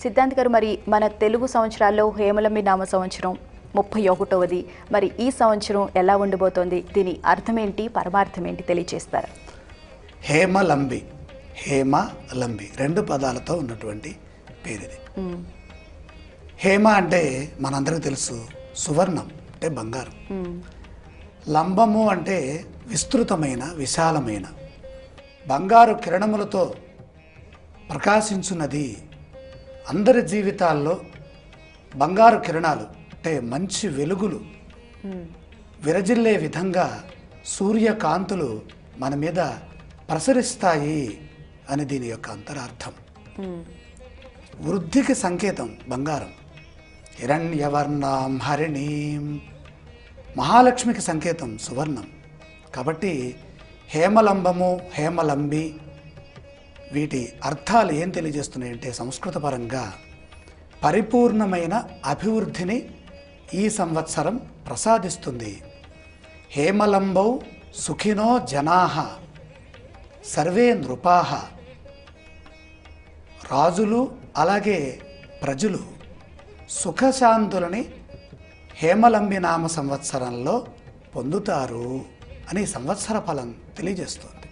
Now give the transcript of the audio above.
సిద్ధాంత్ గారు, మరి మన తెలుగు సంవత్సరాల్లో హేమలంబి నామ సంవత్సరం 31వది. మరి ఈ సంవత్సరం ఎలా ఉండబోతోంది? దీని అర్థం ఏంటి, పరమార్థం ఏంటి తెలియజేస్తారు? హేమలంబి, హేమలంబి 2 పదాలతో ఉన్నటువంటి పేరుది. హేమ అంటే మనందరికీ తెలుసు సువర్ణం అంటే బంగారం. లంబము అంటే విస్తృతమైన, విశాలమైన బంగారు కిరణములతో ప్రకాశించున్నది. అందరి జీవితాల్లో బంగారు కిరణాలు అంటే మంచి వెలుగులు విరజిల్లే విధంగా సూర్యకాంతులు మన మీద ప్రసరిస్తాయి అని దీని యొక్క అంతరార్థం. వృద్ధికి సంకేతం బంగారం. హిరణ్యవర్ణాం హరిణీం, మహాలక్ష్మికి సంకేతం సువర్ణం. కాబట్టి హేమలంబము, హేమలంబి వీటి అర్థాలు ఏం తెలియజేస్తున్నాయంటే సంస్కృత పరంగా పరిపూర్ణమైన అభివృద్ధిని ఈ సంవత్సరం ప్రసాదిస్తుంది. హేమలంబౌ సుఖినో జనాః సర్వే నృపాః, రాజులు అలాగే ప్రజలు సుఖశాంతులని హేమలంబి నామ సంవత్సరంలో పొందుతారు అని సంవత్సర ఫలం తెలియజేస్తుంది.